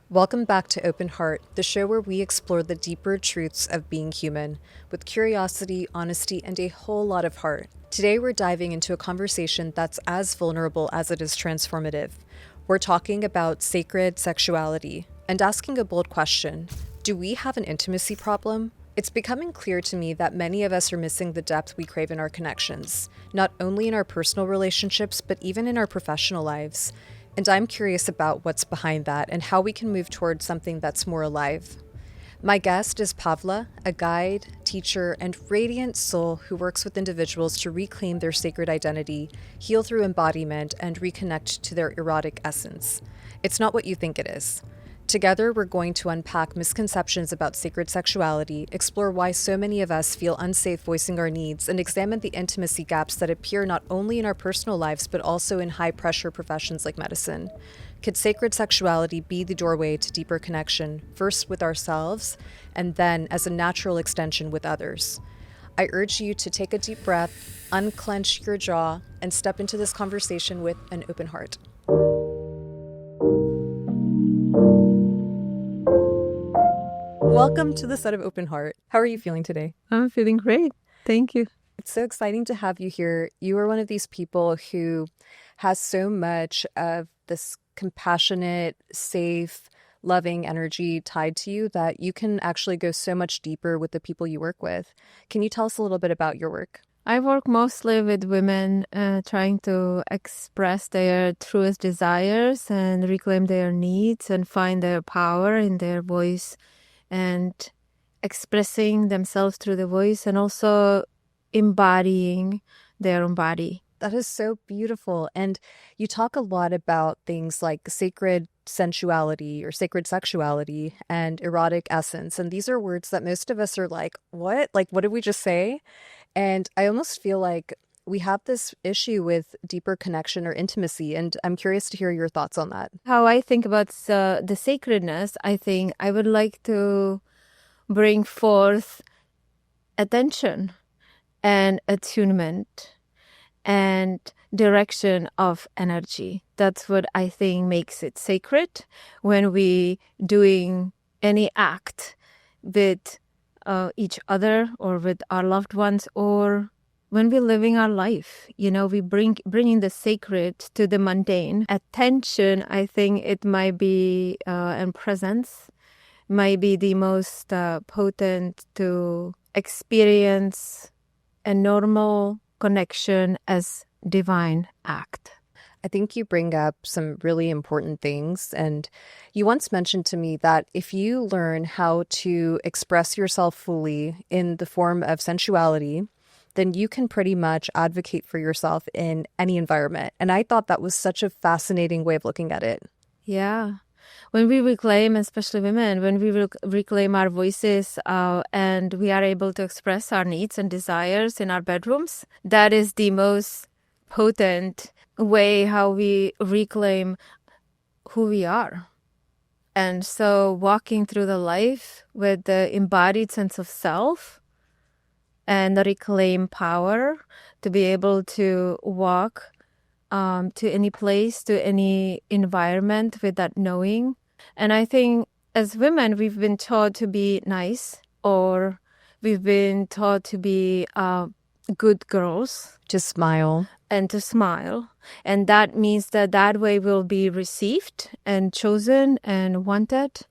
Welcome back to Open Heart, the show where we explore the deeper truths of being human, with curiosity, honesty, and a whole lot of heart. Today we're diving into a conversation that's as vulnerable as it is transformative. We're talking about sacred sexuality and asking a bold question: do we have an intimacy problem? It's becoming clear to me that many of us are missing the depth we crave in our connections, not only in our personal relationships, but even in our professional lives. And I'm curious about what's behind that and how we can move towards something that's more alive. My guest is Pavla, a guide, teacher, and radiant soul who works with individuals to reclaim their sacred identity, heal through embodiment, and reconnect to their erotic essence. It's not what you think it is. Together, we're going to unpack misconceptions about sacred sexuality, explore why so many of us feel unsafe voicing our needs, and examine the intimacy gaps that appear not only in our personal lives, but also in high-pressure professions like medicine. Could sacred sexuality be the doorway to deeper connection, first with ourselves, and then as a natural extension with others? I urge you to take a deep breath, unclench your jaw, and step into this conversation with an open heart. Welcome to the set of Open Heart. How are you feeling today? I'm feeling great. Thank you. It's so exciting to have you here. You are one of these people who has so much of this compassionate, safe, loving energy tied to you that you can actually go so much deeper with the people you work with. Can you tell us a little bit about your work? I work mostly with women trying to express their truest desires and reclaim their needs and find their power in their voice and expressing themselves through the voice and also embodying their own body. That is so beautiful. And you talk a lot about things like sacred sensuality or sacred sexuality and erotic essence. And these are words that most of us are like, what? Like, what did we just say? And I almost feel like we have this issue with deeper connection or intimacy. And I'm curious to hear your thoughts on that. How I think about the sacredness, I think I would like to bring forth attention and attunement and direction of energy. That's what I think makes it sacred when we doing any act with each other or with our loved ones, or when we're living our life. You know, we bringing the sacred to the mundane. Attention, I think it might be, and presence might be the most potent to experience a normal connection as divine act. I think you bring up some really important things. And you once mentioned to me that if you learn how to express yourself fully in the form of sensuality, then you can pretty much advocate for yourself in any environment. And I thought that was such a fascinating way of looking at it. Yeah. When we reclaim, especially women, when we reclaim our voices and we are able to express our needs and desires in our bedrooms, that is the most potent way how we reclaim who we are. And so walking through the life with the embodied sense of self and reclaim power to be able to walk to any place, to any environment with that knowing. And I think as women, we've been taught to be nice, or we've been taught to be good girls. To smile. And to smile. And that means that way we'll be received and chosen and wanted.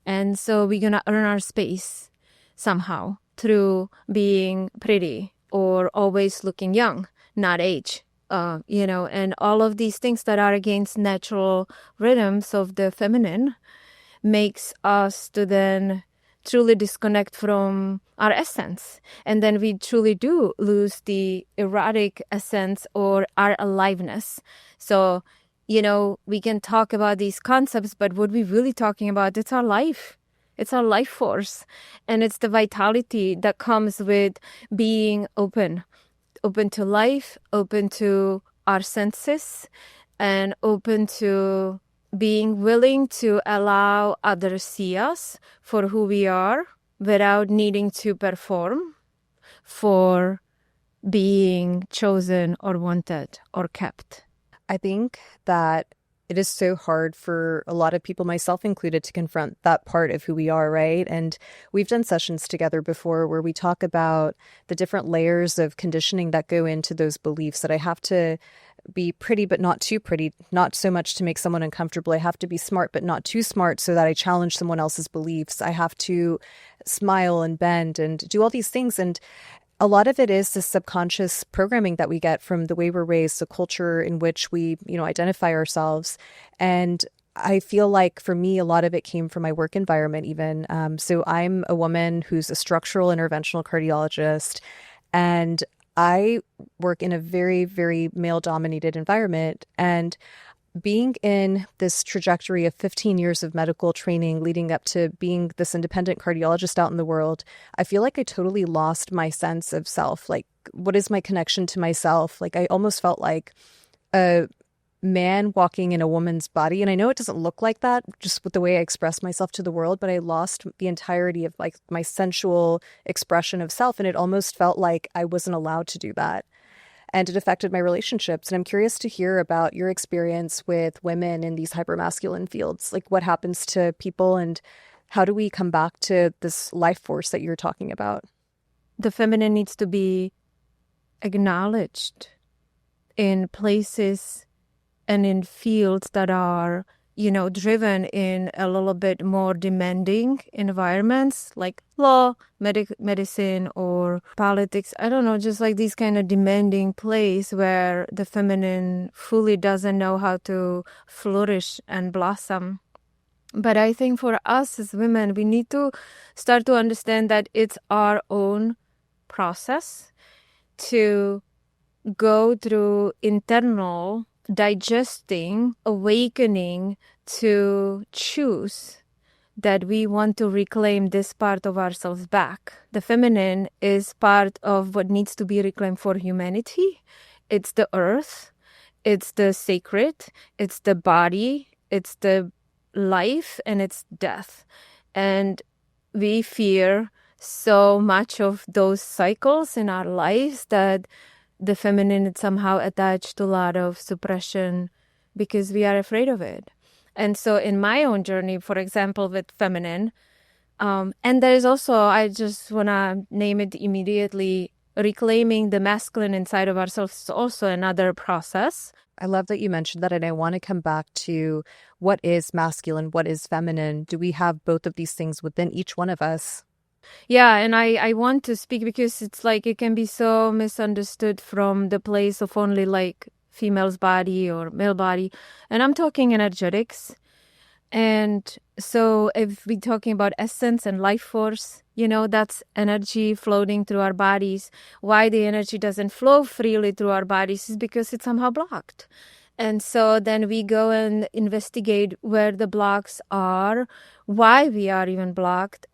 And so we're going to earn our space somehow through being pretty or always looking young, not age. And all of these things that are against natural rhythms of the feminine makes us to then truly disconnect from our essence. And then we truly do lose the erotic essence or our aliveness. So, we can talk about these concepts, but what we're really talking about, it's our life. It's our life force. And it's the vitality that comes with being open to life, open to our senses, and open to being willing to allow others see us for who we are without needing to perform for being chosen or wanted or kept. I think that It is so hard for a lot of people, myself included, to confront that part of who we are, right? And we've done sessions together before where we talk about the different layers of conditioning that go into those beliefs, that I have to be pretty but not too pretty, not so much to make someone uncomfortable. I have to be smart but not too smart so that I challenge someone else's beliefs. I have to smile and bend and do all these things. And a lot of it is the subconscious programming that we get from the way we're raised, the culture in which we, identify ourselves. And I feel like for me, a lot of it came from my work environment even. So I'm a woman who's a structural interventional cardiologist, and I work in a very, very male-dominated environment. And being in this trajectory of 15 years of medical training leading up to being this independent cardiologist out in the world, I feel like I totally lost my sense of self. Like, what is my connection to myself? Like, I almost felt like a man walking in a woman's body. And I know it doesn't look like that just with the way I express myself to the world, but I lost the entirety of like my sensual expression of self. And it almost felt like I wasn't allowed to do that. And it affected my relationships. And I'm curious to hear about your experience with women in these hypermasculine fields. Like, what happens to people and how do we come back to this life force that you're talking about? The feminine needs to be acknowledged in places and in fields that are, driven in a little bit more demanding environments like law, medicine, or politics. I don't know, just like these kind of demanding place where the feminine fully doesn't know how to flourish and blossom. But I think for us as women, we need to start to understand that it's our own process to go through internal digesting, awakening to choose that we want to reclaim this part of ourselves back. The feminine is part of what needs to be reclaimed for humanity. It's the earth, it's the sacred, it's the body, it's the life, and it's death. And we fear so much of those cycles in our lives that the feminine is somehow attached to a lot of suppression because we are afraid of it. And so in my own journey, for example, with feminine, and there's also, I just want to name it immediately, reclaiming the masculine inside of ourselves is also another process. I love that you mentioned that, and I want to come back to what is masculine, what is feminine. Do we have both of these things within each one of us? Yeah, and I want to speak because it's like it can be so misunderstood from the place of only like female's body or male body. And I'm talking energetics. And so if we're talking about essence and life force, that's energy floating through our bodies. Why the energy doesn't flow freely through our bodies is because it's somehow blocked. And so then we go and investigate where the blocks are, why we are even blocked,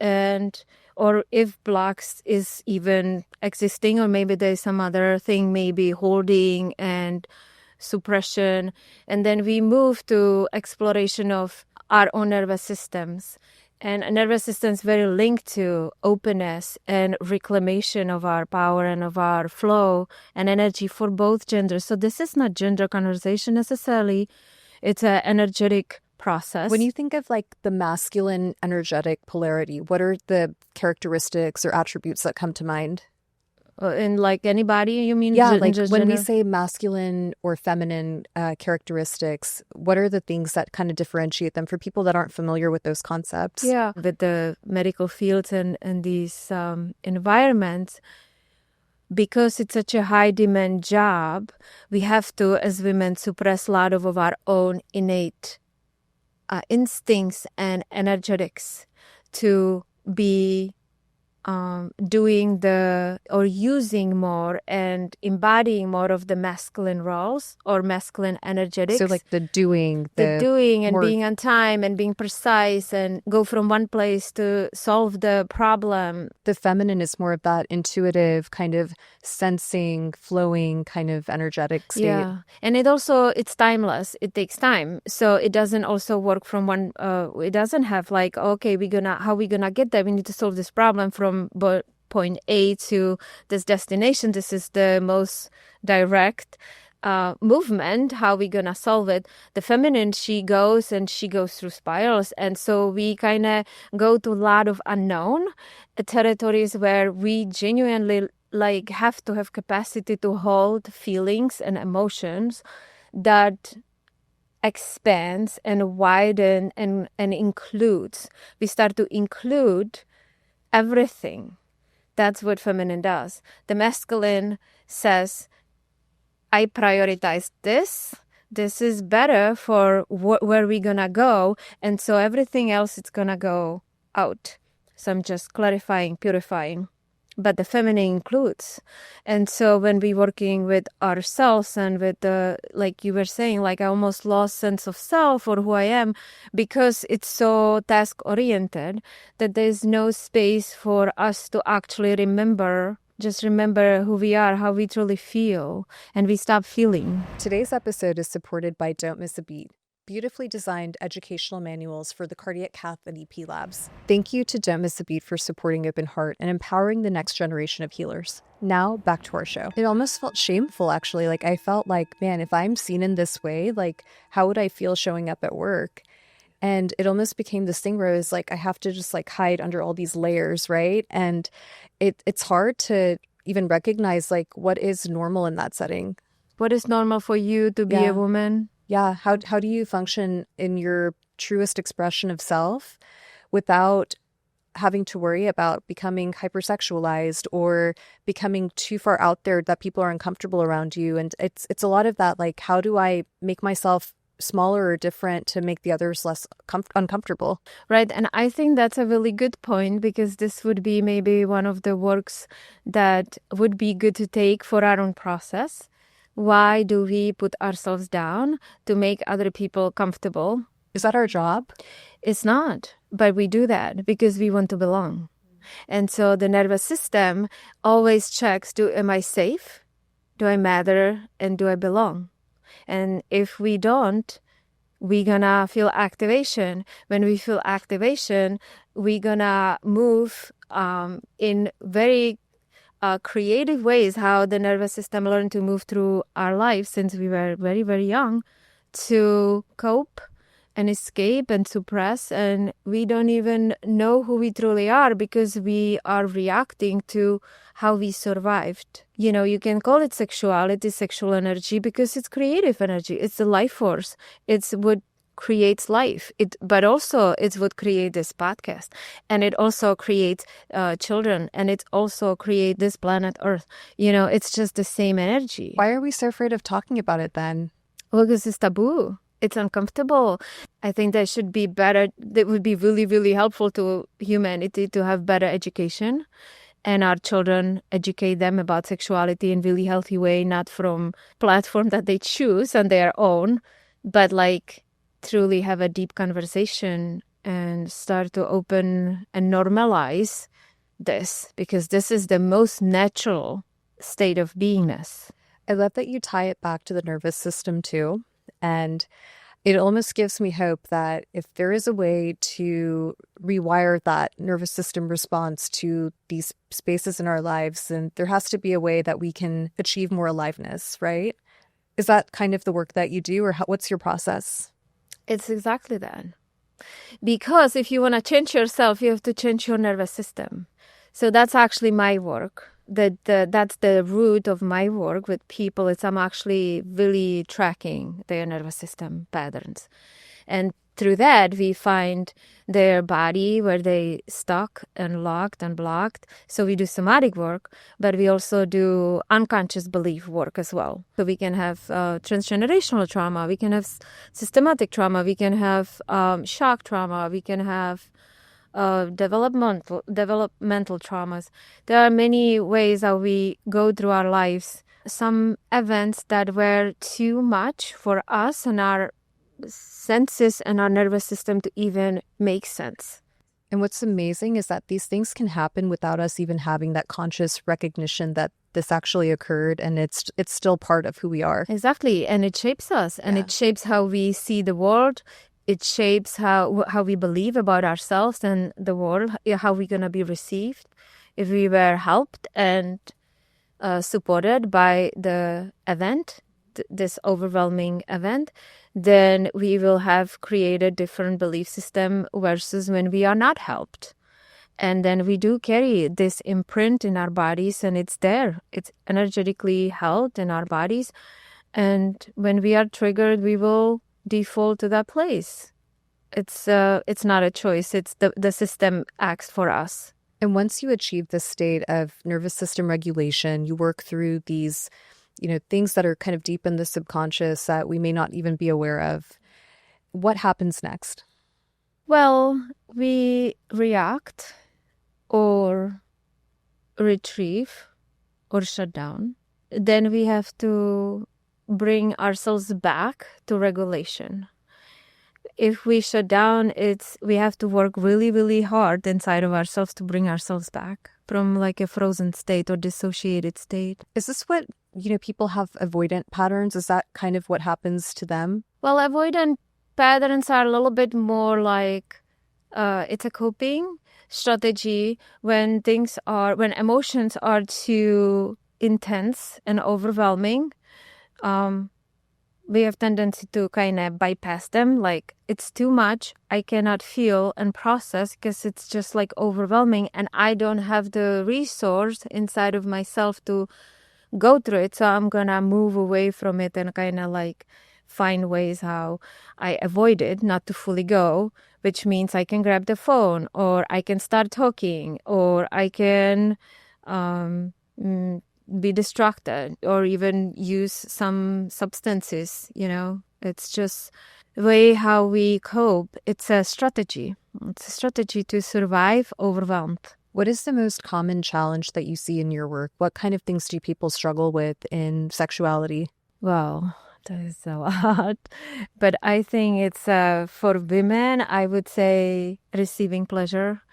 or if blocks is even existing, or maybe there's some other thing, maybe holding and suppression. And then we move to exploration of our own nervous systems. And a nervous system is very linked to openness and reclamation of our power and of our flow and energy for both genders. So this is not gender conversation necessarily. It's an energetic process. When you think of like the masculine energetic polarity, what are the characteristics or attributes that come to mind? In like anybody, you mean? Yeah, like when we say masculine or feminine characteristics, what are the things that kind of differentiate them for people that aren't familiar with those concepts? Yeah, with the medical fields and these environments, because it's such a high demand job, we have to, as women, suppress a lot of our own innate instincts and energetics to be doing or using more and embodying more of the masculine roles or masculine energetics. So like the doing and being on time and being precise and go from one place to solve the problem. The feminine is more of that intuitive kind of sensing, flowing kind of energetic state. Yeah. And it's timeless. It takes time. So it doesn't also work from one, it doesn't have like, okay, how we gonna get there? We need to solve this problem from point A to this destination. This is the most direct movement, how we gonna solve it. The feminine, she goes through spirals, and so we kind of go to a lot of unknown territories where we genuinely like have to have capacity to hold feelings and emotions that expands and widen and includes. We start to include everything. That's what feminine does. The masculine says, I prioritize this. This is better for where we're gonna go. And so everything else is gonna go out. So I'm just clarifying, purifying. But the feminine includes. And so when we're working with ourselves and with the, like you were saying, like I almost lost sense of self or who I am because it's so task oriented that there's no space for us to actually remember who we are, how we truly feel, and we stop feeling. Today's episode is supported by Don't Miss a Beat, beautifully designed educational manuals for the cardiac cath and EP labs. Thank you to Don't Miss a Beat for supporting Open Heart and empowering the next generation of healers. Now, back to our show. It almost felt shameful, actually. Like, I felt like, man, if I'm seen in this way, like, how would I feel showing up at work? And it almost became this thing where it was like, I have to just like hide under all these layers, right? And it's hard to even recognize like what is normal in that setting. What is normal for you to be a woman? Yeah. How do you function in your truest expression of self without having to worry about becoming hypersexualized or becoming too far out there that people are uncomfortable around you? And it's a lot of that, like, how do I make myself smaller or different to make the others less uncomfortable? Right. And I think that's a really good point, because this would be maybe one of the works that would be good to take for our own process. Why do we put ourselves down to make other people comfortable? Is that our job? It's not, but we do that because we want to belong. And so the nervous system always checks, am I safe? Do I matter? And do I belong? And if we don't, we're gonna feel activation. When we feel activation, we're gonna move in very creative ways, how the nervous system learned to move through our lives since we were very, very young, to cope and escape and suppress. And we don't even know who we truly are because we are reacting to how we survived. You know, you can call it sexuality, sexual energy, because it's creative energy. It's the life force. It's what creates life. But also it's what creates this podcast. And it also creates children. And it also creates this planet Earth. You know, it's just the same energy. Why are we so afraid of talking about it then? Well, because it's taboo. It's uncomfortable. I think that should be better. That would be really, really helpful to humanity to have better education. And our children, educate them about sexuality in a really healthy way, not from platform that they choose on their own, but like truly have a deep conversation and start to open and normalize this, because this is the most natural state of beingness. I love that you tie it back to the nervous system too. And it almost gives me hope that if there is a way to rewire that nervous system response to these spaces in our lives, then there has to be a way that we can achieve more aliveness, right? Is that kind of the work that you do, or what's your process? It's exactly that. Because if you want to change yourself, you have to change your nervous system. So that's actually my work. That's the root of my work with people. I'm actually really tracking their nervous system patterns. And through that, we find their body where they stuck and locked and blocked. So we do somatic work, but we also do unconscious belief work as well. So we can have transgenerational trauma, we can have systematic trauma, we can have shock trauma, we can have developmental traumas. There are many ways how we go through our lives. Some events that were too much for us and our senses and our nervous system to even make sense. And what's amazing is that these things can happen without us even having that conscious recognition that this actually occurred, and it's still part of who we are. Exactly. And it shapes us, and it shapes how we see the world. It shapes how we believe about ourselves and the world, how we're going to be received. If we were helped and supported by the event, this overwhelming event, then we will have created different belief system versus when we are not helped. And then we do carry this imprint in our bodies, and it's there. It's energetically held in our bodies. And when we are triggered, we will default to that place. It's not a choice. It's the system acts for us. And once you achieve this state of nervous system regulation, you work through these, things that are kind of deep in the subconscious that we may not even be aware of. What happens next? Well, we react or retrieve or shut down. Then we have to bring ourselves back to regulation. If we shut down, we have to work really, really hard inside of ourselves to bring ourselves back from like a frozen state or dissociated state. Is this what, people have avoidant patterns? Is that kind of what happens to them? Well, avoidant patterns are a little bit more like it's a coping strategy when emotions are too intense and overwhelming. We have tendency to kind of bypass them, like it's too much, I cannot feel and process because it's just like overwhelming and I don't have the resource inside of myself to go through it, so I'm gonna move away from it and kind of like find ways how I avoid it, not to fully go, which means I can grab the phone or I can start talking or I can be distracted or even use some substances. It's just the way how we cope. It's a strategy to survive overwhelmed. What is the most common challenge that you see in your work? What kind of things do people struggle with in sexuality? Well, that is a lot, but I think it's for women, I would say receiving pleasure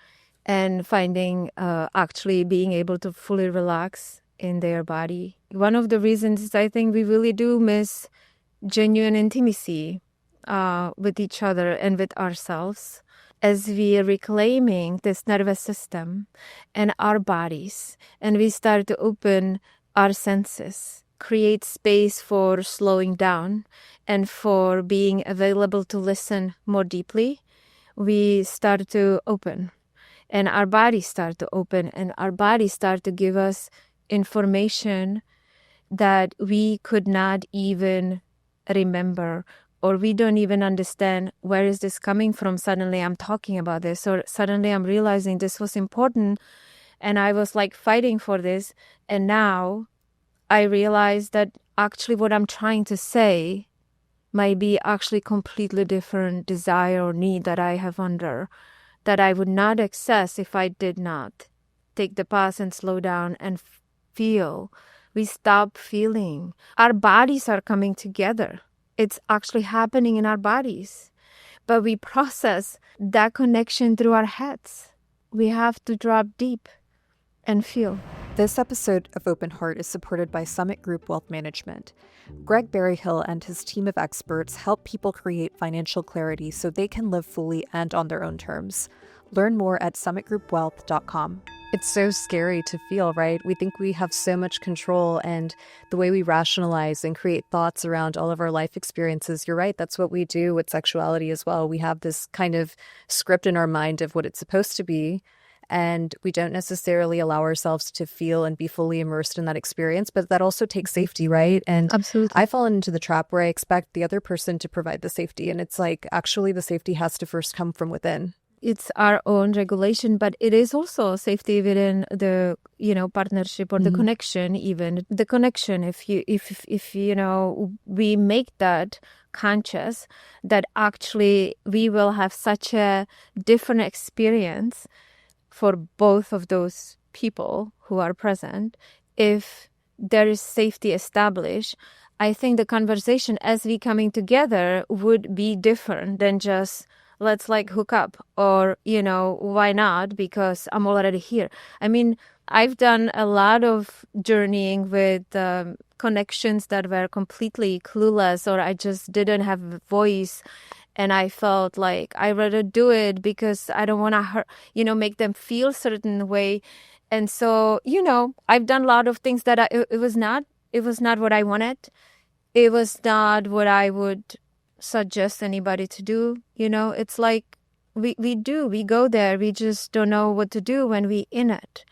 and finding actually being able to fully relax in their body. One of the reasons is I think we really do miss genuine intimacy with each other and with ourselves as we are reclaiming this nervous system and our bodies, and we start to open our senses, create space for slowing down and for being available to listen more deeply. We start to open and our bodies start to open and our bodies start to give us information that we could not even remember, or we don't even understand where is this coming from. Suddenly I'm talking about this, or suddenly I'm realizing this was important and I was like fighting for this, and now I realize that actually what I'm trying to say might be actually completely different desire or need that I have under, that I would not access if I did not take the pause and slow down and feel. We stop feeling. Our bodies are coming together. It's actually happening in our bodies. But we process that connection through our heads. We have to drop deep and feel. This episode of Open Heart is supported by Summit Group Wealth Management. Greg Berryhill and his team of experts help people create financial clarity so they can live fully and on their own terms. Learn more at summitgroupwealth.com. It's so scary to feel, right? We think we have so much control, and the way we rationalize and create thoughts around all of our life experiences, you're right, that's what we do with sexuality as well. We have this kind of script in our mind of what it's supposed to be, and we don't necessarily allow ourselves to feel and be fully immersed in that experience, but that also takes safety, right? And Absolutely. I've fallen into the trap where I expect the other person to provide the safety, and it's like, actually the safety has to first come from within. It's our own regulation, but it is also safety within the, partnership or the connection, even the connection. If we make that conscious, that actually we will have such a different experience for both of those people who are present. If there is safety established, I think the conversation as we coming together would be different than just let's like hook up, or, why not? Because I'm already here. I mean, I've done a lot of journeying with connections that were completely clueless, or I just didn't have a voice. And I felt like I rather do it because I don't want to hurt, make them feel a certain way. And so, I've done a lot of things that it was not what I wanted. it was not what I would suggest anybody to do. It's like we go there. We just don't know what to do when we in it.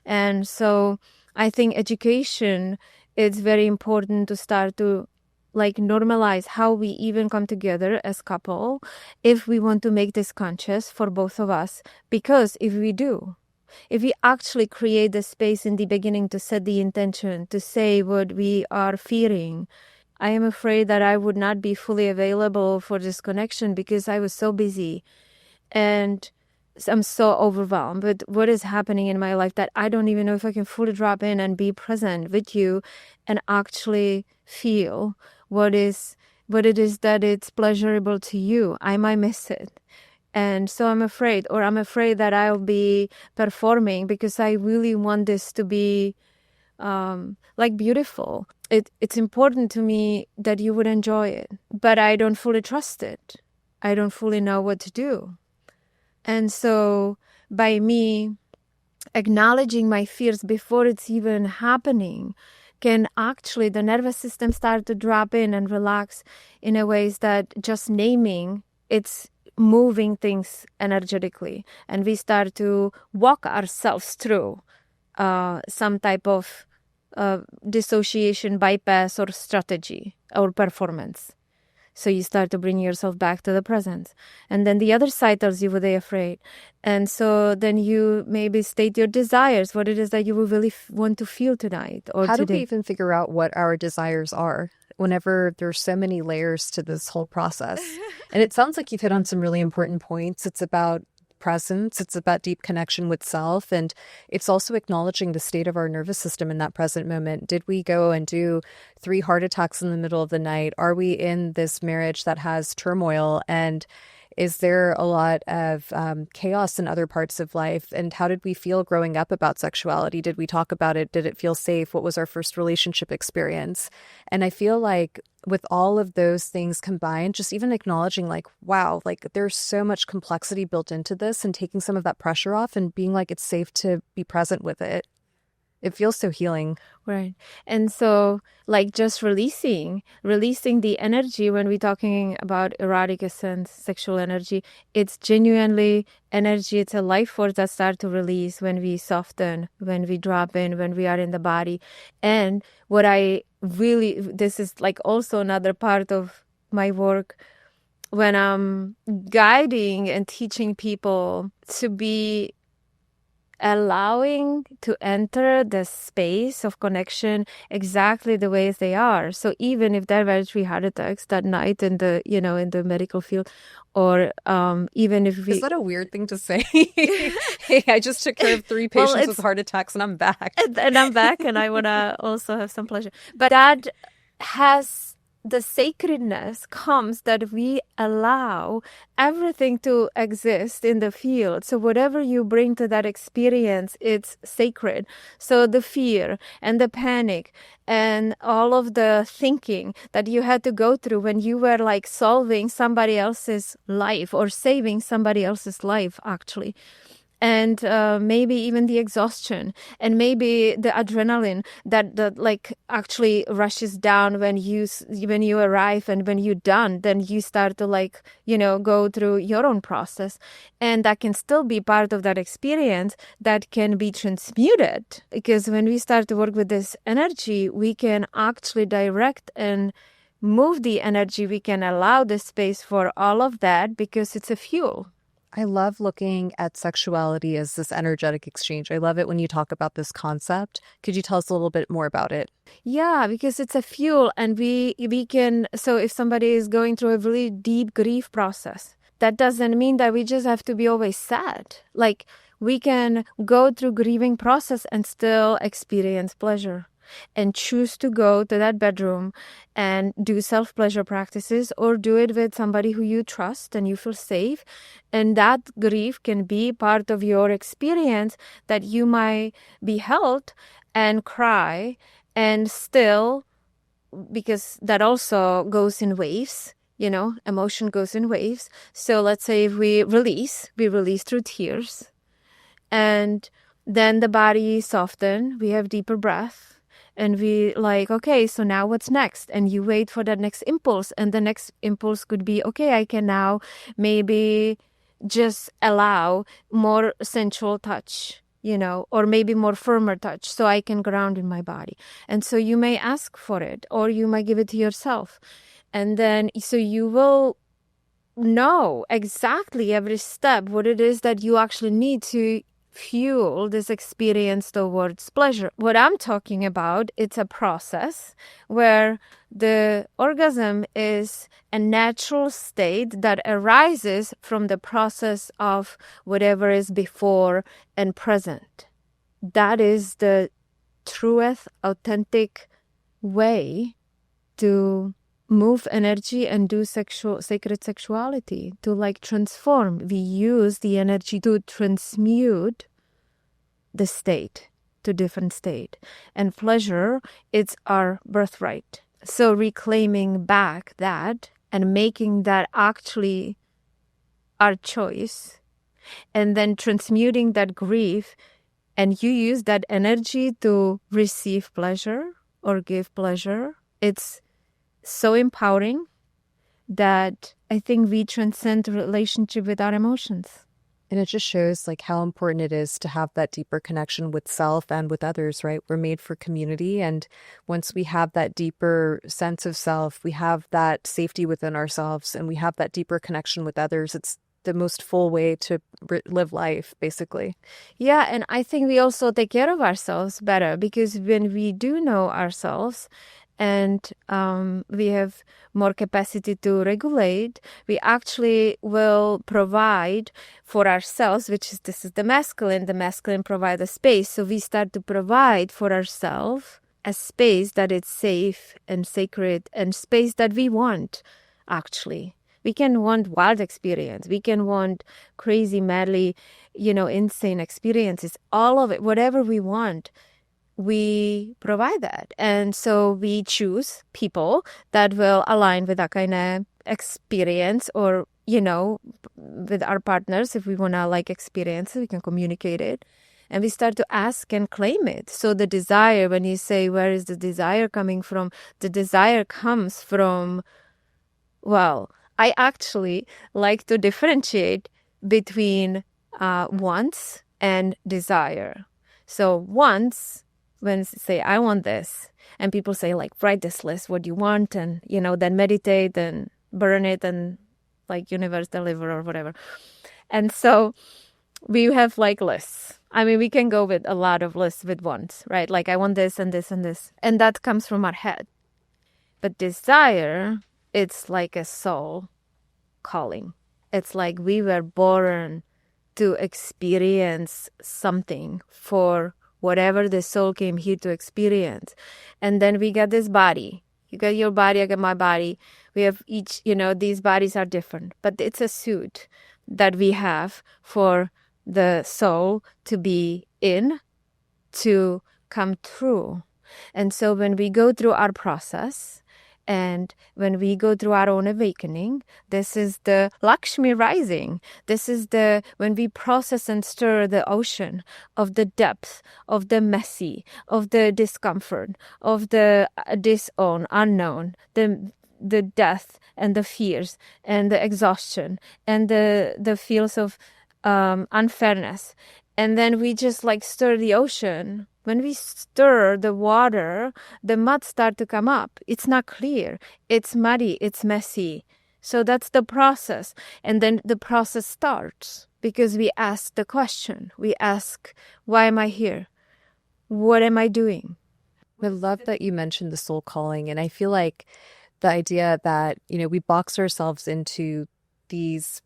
And so I think education is very important to start to like normalize how we even come together as couple if we want to make this conscious for both of us. Because if we actually create the space in the beginning to set the intention, to say what we are fearing, I am afraid that I would not be fully available for this connection because I was so busy and I'm so overwhelmed with what is happening in my life that I don't even know if I can fully drop in and be present with you and actually feel what it is that it's pleasurable to you. I might miss it. And so I'm afraid that I'll be performing because I really want this to be like beautiful. It's important to me that you would enjoy it, but I don't fully trust it. I don't fully know what to do. And so by me acknowledging my fears before it's even happening, can actually the nervous system start to drop in and relax in a ways that just naming it's moving things energetically. And we start to walk ourselves through some type of dissociation bypass or strategy or performance. So you start to bring yourself back to the present. And then the other side tells you what they're afraid. And so then you maybe state your desires, what it is that you will really want to feel tonight or How today. do we even figure out what our desires are whenever there's so many layers to this whole process? And it sounds like you've hit on some really important points. It's about presence. It's about deep connection with self. And it's also acknowledging the state of our nervous system in that present moment. Did we go and do 3 heart attacks in the middle of the night? Are we in this marriage that has turmoil? And is there a lot of chaos in other parts of life? And how did we feel growing up about sexuality? Did we talk about it? Did it feel safe? What was our first relationship experience? And I feel like with all of those things combined, just even acknowledging like, wow, like there's so much complexity built into this and taking some of that pressure off and being like, it's safe to be present with it. It feels so healing. Right. And so like just releasing the energy when we're talking about erotic essence, sexual energy, it's genuinely energy. It's a life force that starts to release when we soften, when we drop in, when we are in the body. And what this is like also another part of my work when I'm guiding and teaching people to be allowing to enter the space of connection exactly the way they are. So even if there were 3 heart attacks that night in the in the medical field, or even if we... Is that a weird thing to say? Hey, I just took care of 3 patients with heart attacks and I'm back. And I'm back and I want to also have some pleasure. But that has... the sacredness comes that we allow everything to exist in the field. So whatever you bring to that experience, it's sacred. So the fear and the panic and all of the thinking that you had to go through when you were like solving somebody else's life or saving somebody else's life, actually. And maybe even the exhaustion and maybe the adrenaline that like actually rushes down when you arrive, and when you're done, then you start to like, go through your own process. And that can still be part of that experience that can be transmuted, because when we start to work with this energy, we can actually direct and move the energy. We can allow the space for all of that because it's a fuel. I love looking at sexuality as this energetic exchange. I love it when you talk about this concept. Could you tell us a little bit more about it? Yeah, because it's a fuel, and we can... So if somebody is going through a really deep grief process, that doesn't mean that we just have to be always sad. Like, we can go through grieving process and still experience pleasure, and choose to go to that bedroom and do self-pleasure practices, or do it with somebody who you trust and you feel safe. And that grief can be part of your experience, that you might be held and cry, and still, because that also goes in waves, emotion goes in waves. So let's say if we release through tears, and then the body softens, we have deeper breath. And we like, okay, so now what's next? And you wait for that next impulse. And the next impulse could be, okay, I can now maybe just allow more sensual touch, or maybe more firmer touch so I can ground in my body. And so you may ask for it, or you might give it to yourself. And then, so you will know exactly every step what it is that you actually need to fuel this experience towards pleasure. What I'm talking about, it's a process where the orgasm is a natural state that arises from the process of whatever is before and present. That is the truest, authentic way to move energy and do sacred sexuality, to like transform. We use the energy to transmute the state to different state. And pleasure, it's our birthright. So reclaiming back that and making that actually our choice, and then transmuting that grief, and you use that energy to receive pleasure or give pleasure. It's so empowering that I think we transcend the relationship with our emotions. And it just shows like how important it is to have that deeper connection with self and with others, right? We're made for community. And once we have that deeper sense of self, we have that safety within ourselves, and we have that deeper connection with others. It's the most full way to live life, basically. Yeah, and I think we also take care of ourselves better, because when we do know ourselves and we have more capacity to regulate, we actually will provide for ourselves, this is the masculine. The masculine provides a space. So we start to provide for ourselves a space that is safe and sacred, and space that we want, actually. We can want wild experience. We can want crazy, madly, insane experiences. All of it, whatever we want, we provide that. And so we choose people that will align with that kind of experience, or, with our partners. If we want to like experience it, we can communicate it. And we start to ask and claim it. So the desire, when you say, where is the desire coming from? The desire comes from, well, I actually like to differentiate between wants and desire. So wants, when say, I want this, and people say, like, write this list, what you want, and, then meditate and burn it and, like, universe deliver or whatever. And so we have, like, lists. I mean, we can go with a lot of lists with wants, right? Like, I want this and this and this. And that comes from our head. But desire, it's like a soul calling. It's like we were born to experience something for whatever the soul came here to experience. And then we got this body. You got your body, I got my body. We have each, these bodies are different. But it's a suit that we have for the soul to be in, to come through. And so when we go through our process, and when we go through our own awakening, this is the Lakshmi rising. This is when we process and stir the ocean of the depth, of the messy, of the discomfort, of the disown, unknown, the death and the fears and the exhaustion and the feels of unfairness. And then we just like stir the ocean. When we stir the water, the mud starts to come up. It's not clear. It's muddy. It's messy. So that's the process. And then the process starts because we ask the question. We ask, why am I here? What am I doing? I love that you mentioned the soul calling. And I feel like the idea that, we box ourselves into these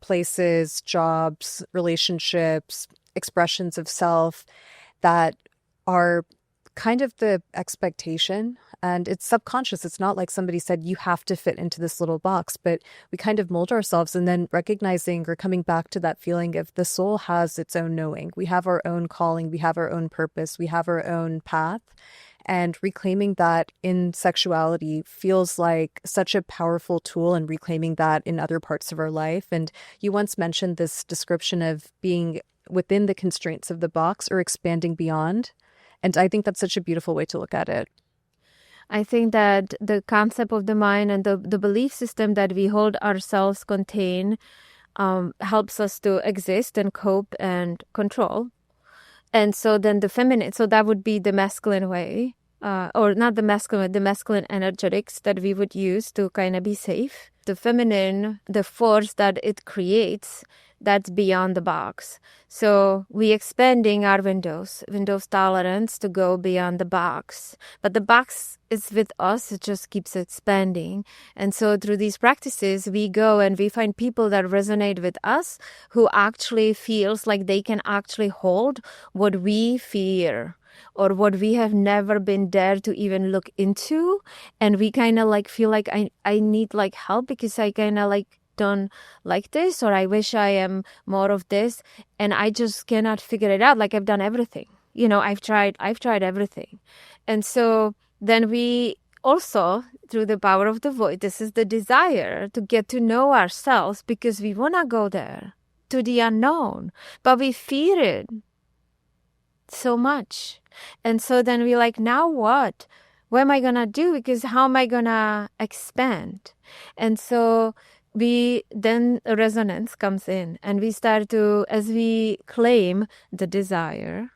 places, jobs, relationships, expressions of self that are kind of the expectation, and it's subconscious. It's not like somebody said you have to fit into this little box, but we kind of mold ourselves, and then recognizing or coming back to that feeling of the soul has its own knowing. We have our own calling, we have our own purpose, we have our own path. And reclaiming that in sexuality feels like such a powerful tool, and reclaiming that in other parts of our life. And you once mentioned this description of being within the constraints of the box or expanding beyond. And I think that's such a beautiful way to look at it. I think that the concept of the mind and the belief system that we hold ourselves contain helps us to exist and cope and control. And so then the feminine, so that would be the masculine way, or not the masculine energetics that we would use to kind of be safe. The feminine, the force that it creates, that's beyond the box. So we expanding our windows tolerance to go beyond the box. But the box is with us, it just keeps expanding. And so through these practices, we go and we find people that resonate with us who actually feels like they can actually hold what we fear or what we have never been dared to even look into. And we kind of like feel like I need like help because I kind of like don't like this, or I wish I am more of this, and I just cannot figure it out. Like I've done everything, I've tried everything. And so then we also, through the power of the void, this is the desire to get to know ourselves because we want to go there to the unknown, but we fear it so much. And so then we're like, now what am I gonna do? Because how am I gonna expand? And so then resonance comes in, and we start to, as we claim the desire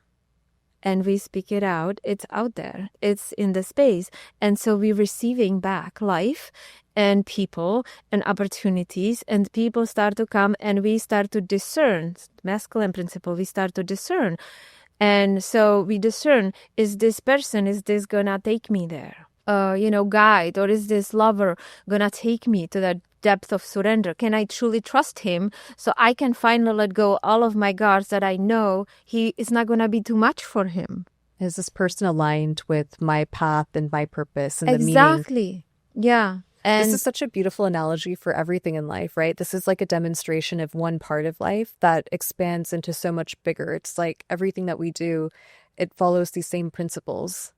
and we speak it out, it's out there, it's in the space. And so we're receiving back life and people and opportunities, and people start to come, and we start to discern, masculine principle, we start to discern. And so we discern, is this gonna take me there? Guide, or is this lover gonna take me to that depth of surrender? Can I truly trust him so I can finally let go all of my guards that I know he is not gonna be too much for him? Is this person aligned with my path and my purpose and the meaning? Exactly. Yeah. And this is such a beautiful analogy for everything in life, right? This is like a demonstration of one part of life that expands into so much bigger. It's like everything that we do, it follows these same principles.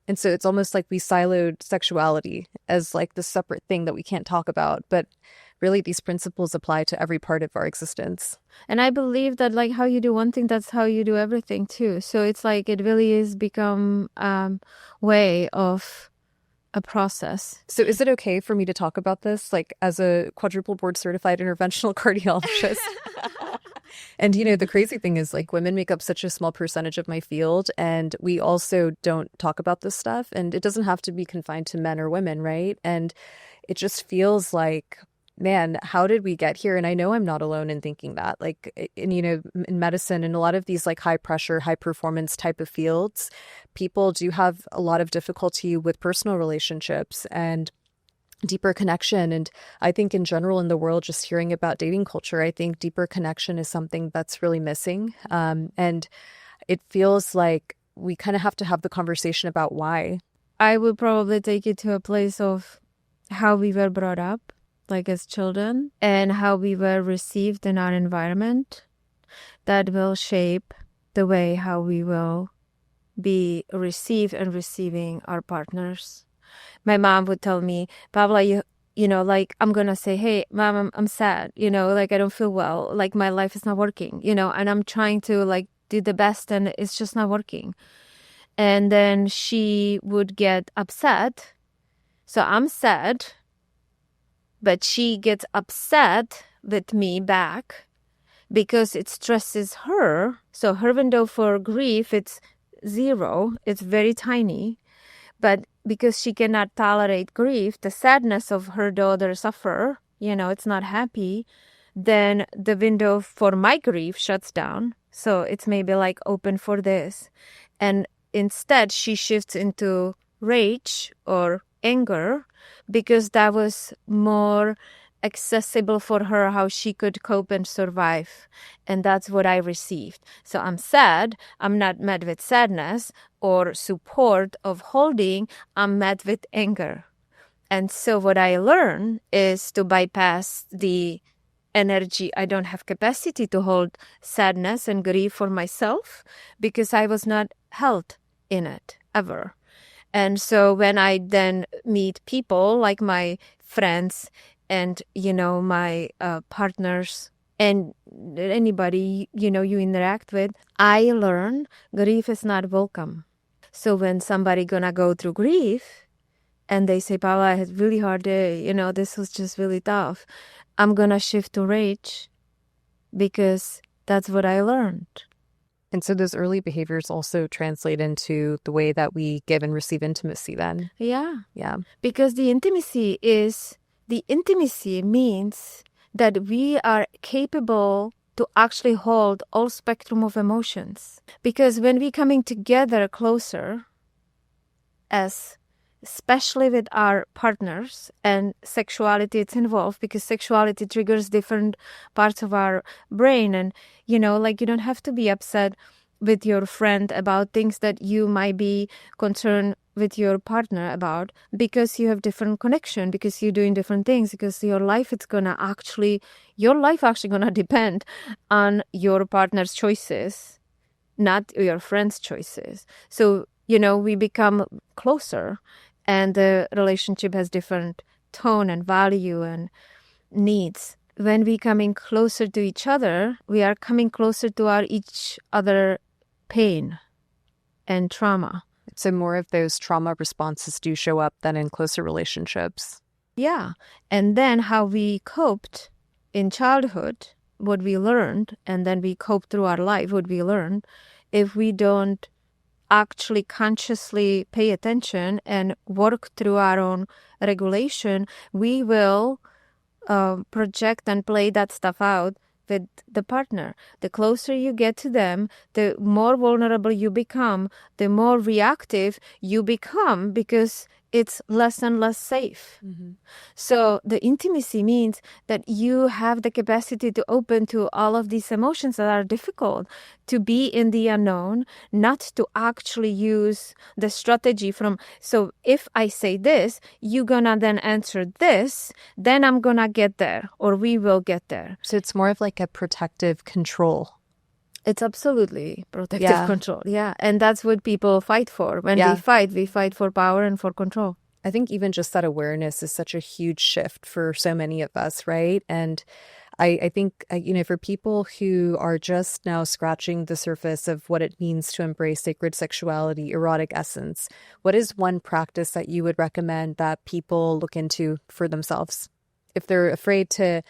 And so it's almost like we siloed sexuality as like this separate thing that we can't talk about. But really, these principles apply to every part of our existence. And I believe that like how you do one thing, that's how you do everything too. So it's like it really is become way of a process. So is it okay for me to talk about this like as a quadruple board certified interventional cardiologist? And, the crazy thing is like women make up such a small percentage of my field, and we also don't talk about this stuff, and it doesn't have to be confined to men or women, right? And it just feels like, man, how did we get here? And I know I'm not alone in thinking that, like, in medicine and a lot of these like high pressure, high performance type of fields, people do have a lot of difficulty with personal relationships and deeper connection. And I think in general in the world, just hearing about dating culture, I think deeper connection is something that's really missing. And it feels like we kind of have to have the conversation about why. I would probably take it to a place of how we were brought up, like as children, and how we were received in our environment. That will shape the way how we will be received and receiving our partners. My mom would tell me, Pavla, like I'm going to say, hey, mom, I'm sad, like I don't feel well, like my life is not working, and I'm trying to like do the best and it's just not working. And then she would get upset. So I'm sad, but she gets upset with me back because it stresses her. So her window for grief, it's 0. It's very tiny. But because she cannot tolerate grief, the sadness of her daughter suffer, it's not happy, then the window for my grief shuts down. So it's maybe like open for this. And instead she shifts into rage or anger because that was more accessible for her, how she could cope and survive. And that's what I received. So I'm sad. I'm not met with sadness or support of holding. I'm met with anger. And so what I learn is to bypass the energy. I don't have capacity to hold sadness and grief for myself because I was not held in it ever. And so when I then meet people like my friends and, my partners and anybody, you interact with, I learn grief is not welcome. So when somebody gonna go through grief and they say, Pavla, I had a really hard day, this was just really tough, I'm gonna shift to rage because that's what I learned. And so those early behaviors also translate into the way that we give and receive intimacy then. Yeah. Yeah. Because the intimacy means that we are capable to actually hold all spectrum of emotions. Because when we coming together closer, especially with our partners, and sexuality it's involved, because sexuality triggers different parts of our brain, and you don't have to be upset with your friend about things that you might be concerned with your partner about, because you have different connection, because you're doing different things, because your life actually gonna depend on your partner's choices, not your friend's choices. So we become closer, and the relationship has different tone and value and needs. When we coming closer to each other, we are coming closer to our each other pain and trauma. So more of those trauma responses do show up than in closer relationships. Yeah. And then how we coped in childhood, what we learned, and then we cope through our life, what we learned, if we don't actually consciously pay attention and work through our own regulation, we will project and play that stuff out with the partner. The closer you get to them, the more vulnerable you become, the more reactive you become, because it's less and less safe. Mm-hmm. So the intimacy means that you have the capacity to open to all of these emotions that are difficult, to be in the unknown, not to actually use the strategy so if I say this, you're gonna then answer this, then I'm gonna get there, or we will get there. So it's more of like a protective control. It's absolutely protective control. Yeah. And that's what people fight for. When we fight for power and for control. I think even just that awareness is such a huge shift for so many of us, right? And I think, for people who are just now scratching the surface of what it means to embrace sacred sexuality, erotic essence, what is one practice that you would recommend that people look into for themselves? If they're afraid to,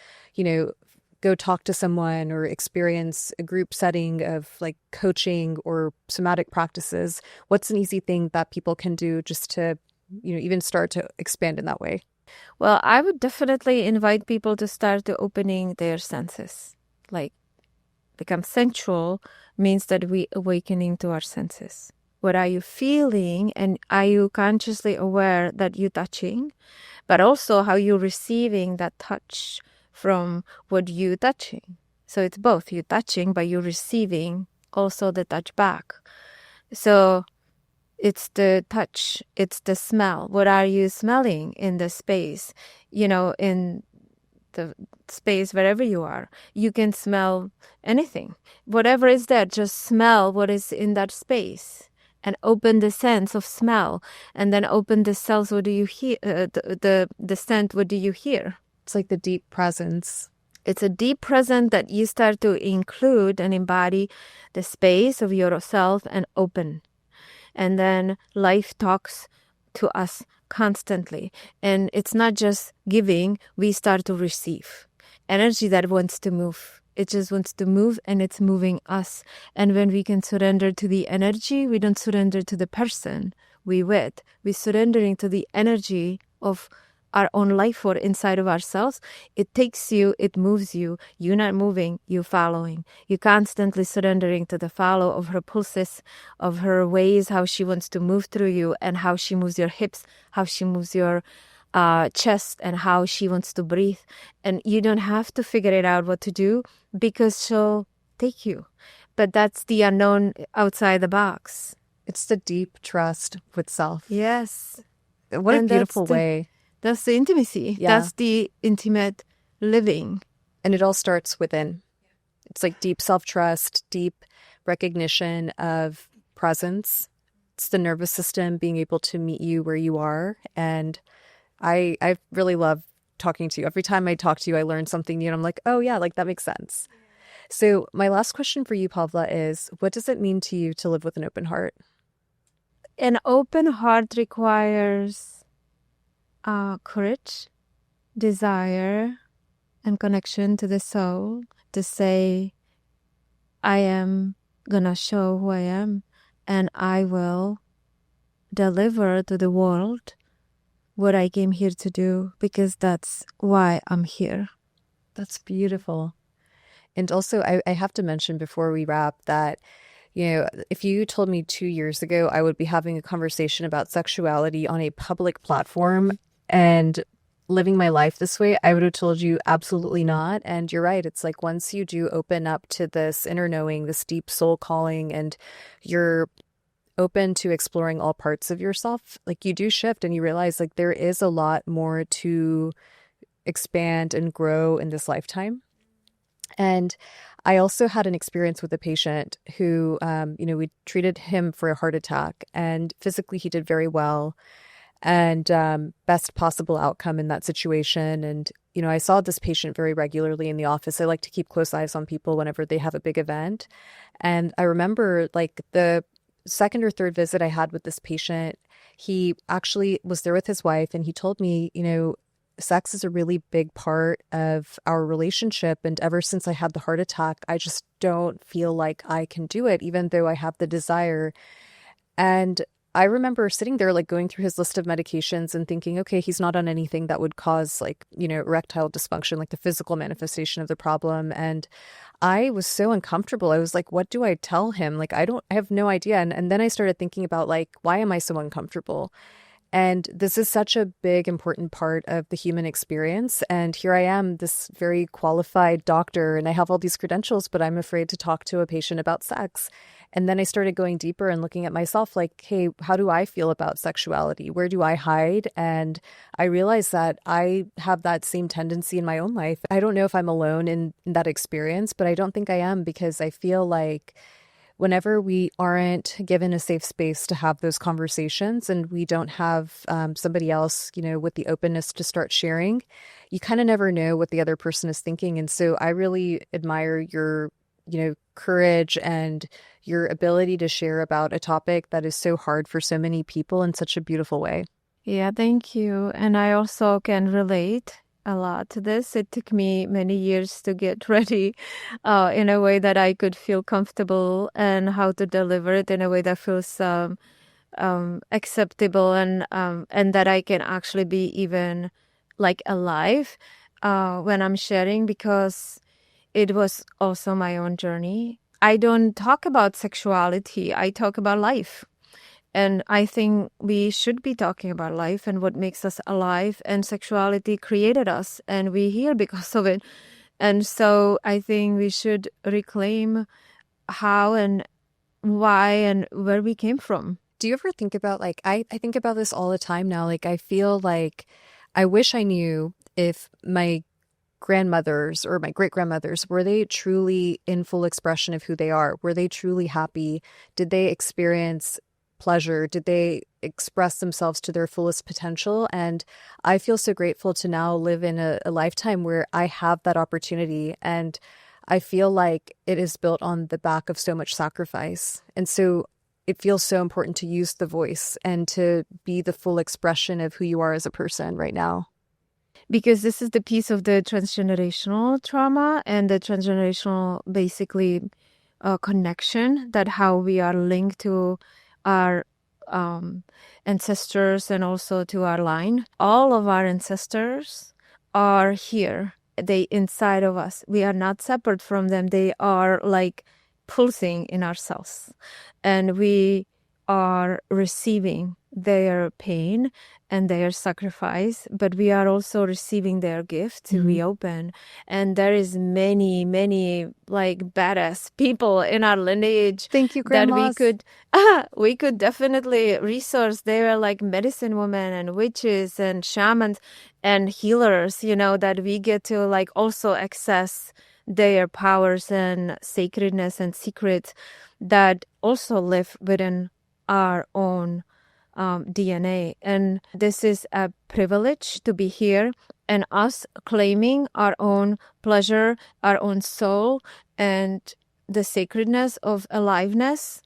go talk to someone or experience a group setting of like coaching or somatic practices, what's an easy thing that people can do just to, even start to expand in that way? Well, I would definitely invite people to start to opening their senses. Like, become sensual means that we awakening to our senses. What are you feeling, and are you consciously aware that you're touching, but also how you're receiving that touch from what you're touching. So it's both, you're touching, but you're receiving also the touch back. So it's the touch, it's the smell. What are you smelling in the space? In the space wherever you are, you can smell anything. Whatever is there, just smell what is in that space. And open the sense of smell, and then open the cells. What do you hear? The scent. What do you hear? It's like the deep presence. It's a deep presence that you start to include and embody the space of yourself and open. And then life talks to us constantly. And it's not just giving, we start to receive. Energy that wants to move. It just wants to move, and it's moving us. And when we can surrender to the energy, we don't surrender to the person we with. We're surrendering to the energy of our own life force inside of ourselves. It takes you, it moves you. You're not moving, you're following. You're constantly surrendering to the follow of her pulses, of her ways, how she wants to move through you, and how she moves your hips, how she moves your chest, and how she wants to breathe. And you don't have to figure it out what to do, because she'll take you. But that's the unknown outside the box. It's the deep trust with self. Yes. What a beautiful way. That's the intimacy. Yeah. That's the intimate living. And it all starts within. It's like deep self-trust, deep recognition of presence. It's the nervous system being able to meet you where you are. And I really love talking to you. Every time I talk to you, I learn something new. And I'm like, oh yeah, like that makes sense. So my last question for you, Pavla, is what does it mean to you to live with an open heart? An open heart requires courage, desire, and connection to the soul to say, I am gonna show who I am, and I will deliver to the world what I came here to do, because that's why I'm here. That's beautiful. And also, I have to mention before we wrap that, if you told me 2 years ago I would be having a conversation about sexuality on a public platform and living my life this way, I would have told you absolutely not. And you're right. It's like once you do open up to this inner knowing, this deep soul calling, and you're open to exploring all parts of yourself, like you do shift and you realize like there is a lot more to expand and grow in this lifetime. And I also had an experience with a patient who, we treated him for a heart attack, and physically he did very well, and best possible outcome in that situation. And, I saw this patient very regularly in the office. I like to keep close eyes on people whenever they have a big event. And I remember like the second or third visit I had with this patient, he actually was there with his wife, and he told me, sex is a really big part of our relationship. And ever since I had the heart attack, I just don't feel like I can do it, even though I have the desire. And I remember sitting there, like going through his list of medications and thinking, okay, he's not on anything that would cause like, erectile dysfunction, like the physical manifestation of the problem. And I was so uncomfortable. I was like, what do I tell him? Like, I have no idea. And then I started thinking about like, why am I so uncomfortable? And this is such a big, important part of the human experience. And here I am, this very qualified doctor, and I have all these credentials, but I'm afraid to talk to a patient about sex. And then I started going deeper and looking at myself like, hey, how do I feel about sexuality? Where do I hide? And I realized that I have that same tendency in my own life. I don't know if I'm alone in that experience, but I don't think I am, because I feel like whenever we aren't given a safe space to have those conversations, and we don't have somebody else, with the openness to start sharing, you kind of never know what the other person is thinking. And so I really admire your, courage and your ability to share about a topic that is so hard for so many people in such a beautiful way. Yeah, thank you. And I also can relate a lot to this. It took me many years to get ready in a way that I could feel comfortable, and how to deliver it in a way that feels acceptable, and that I can actually be even like alive when I'm sharing, because it was also my own journey. I don't talk about sexuality. I talk about life. And I think we should be talking about life and what makes us alive. And sexuality created us, and we're here because of it. And so I think we should reclaim how and why and where we came from. Do you ever think about like, I think about this all the time now. Like, I feel like I wish I knew if my grandmothers or my great-grandmothers, were they truly in full expression of who they are? Were they truly happy? Did they experience pleasure? Did they express themselves to their fullest potential? And I feel so grateful to now live in a lifetime where I have that opportunity. And I feel like it is built on the back of so much sacrifice. And so it feels so important to use the voice and to be the full expression of who you are as a person right now. Because this is the piece of the transgenerational trauma and the transgenerational basically connection, that how we are linked to our ancestors and also to our line. All of our ancestors are here. They inside of us. We are not separate from them. They are like pulsing in ourselves. And we are receiving their pain and their sacrifice, but we are also receiving their gift to reopen. And there is many like badass people in our lineage. Thank you, grandmas. That we could definitely resource. They were like medicine women and witches and shamans and healers, that we get to like also access their powers and sacredness and secrets that also live within our own DNA. And this is a privilege to be here, and us claiming our own pleasure, our own soul, and the sacredness of aliveness,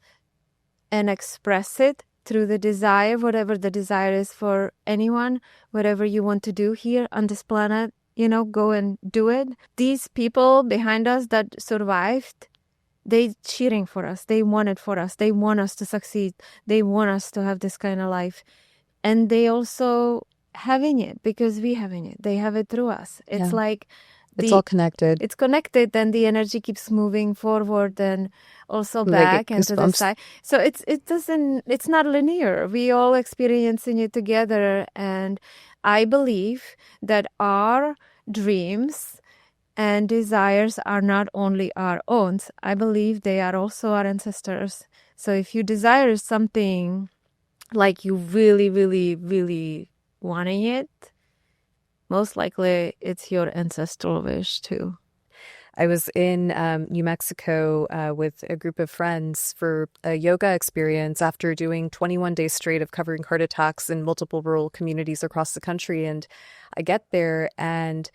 and express it through the desire, whatever the desire is for anyone, whatever you want to do here on this planet, go and do it. These people behind us that survived, they cheering for us. They want it for us. They want us to succeed. They want us to have this kind of life. And they also having it because we having it. They have it through us. It's like it's all connected. It's connected, and the energy keeps moving forward and also back and to the side. So it's not linear. We all experiencing it together. And I believe that our dreams and desires are not only our own. I believe they are also our ancestors. So if you desire something like you really, really, really wanting it, most likely it's your ancestral wish too. I was in New Mexico with a group of friends for a yoga experience after doing 21 days straight of covering heart attacks in multiple rural communities across the country. And I get there and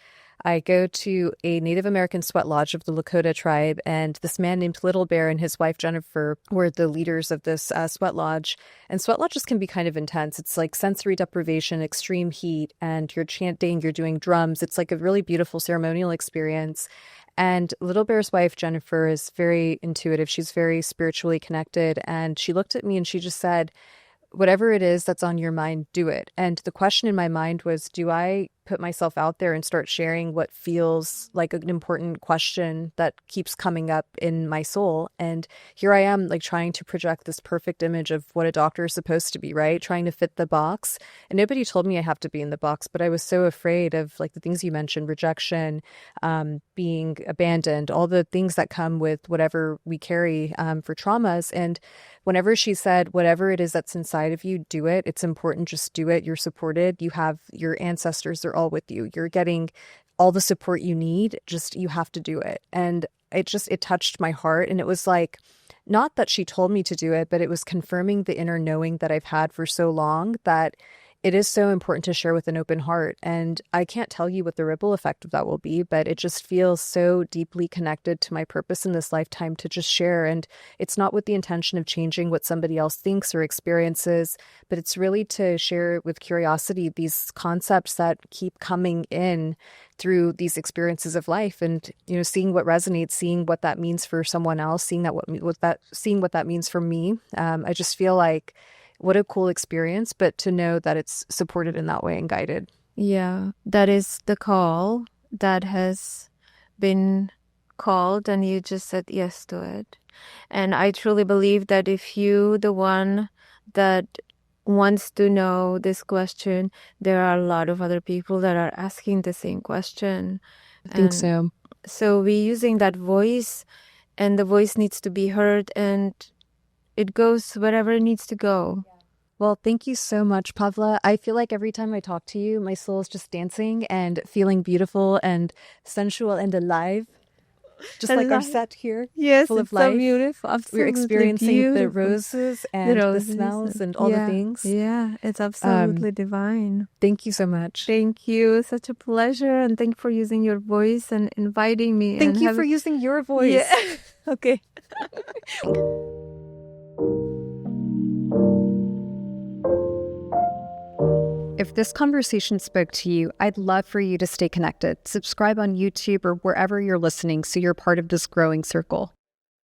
I go to a Native American sweat lodge of the Lakota tribe, and this man named Little Bear and his wife Jennifer were the leaders of this sweat lodge. And sweat lodges can be kind of intense. It's like sensory deprivation, extreme heat, and you're chanting, you're doing drums. It's like a really beautiful ceremonial experience. And Little Bear's wife, Jennifer, is very intuitive. She's very spiritually connected. And she looked at me and she just said, whatever it is that's on your mind, do it. And the question in my mind was, do I put myself out there and start sharing what feels like an important question that keeps coming up in my soul? And here I am, like trying to project this perfect image of what a doctor is supposed to be, right? Trying to fit the box. And nobody told me I have to be in the box, but I was so afraid of like the things you mentioned, rejection, being abandoned, all the things that come with whatever we carry for traumas. And whenever she said, whatever it is that's inside of you, do it. It's important. Just do it. You're supported. You have your ancestors. They're all with you. You're getting all the support you need. Just, you have to do it. And it touched my heart. And it was like, not that she told me to do it, but it was confirming the inner knowing that I've had for so long that it is so important to share with an open heart. And I can't tell you what the ripple effect of that will be, but it just feels so deeply connected to my purpose in this lifetime to just share. And it's not with the intention of changing what somebody else thinks or experiences, but it's really to share with curiosity these concepts that keep coming in through these experiences of life, and seeing what resonates, seeing what that means for someone else, seeing what that means for me. I just feel like, what a cool experience, but to know that it's supported in that way and guided. Yeah, that is the call that has been called, and you just said yes to it. And I truly believe that if you, the one that wants to know this question, there are a lot of other people that are asking the same question. I think so. So we're using that voice, and the voice needs to be heard, and it goes wherever it needs to go. Well, thank you so much, Pavla. I feel like every time I talk to you, my soul is just dancing and feeling beautiful and sensual and alive. Just like our set here, yes, full of life. So beautiful. Absolutely we're experiencing beautiful. The roses and the smells and all the things. Yeah, it's absolutely divine. Thank you so much. Thank you. Such a pleasure. And thank you for using your voice and inviting me. Thank you for using your voice. Yeah. Okay. If this conversation spoke to you, I'd love for you to stay connected. Subscribe on YouTube or wherever you're listening so you're part of this growing circle.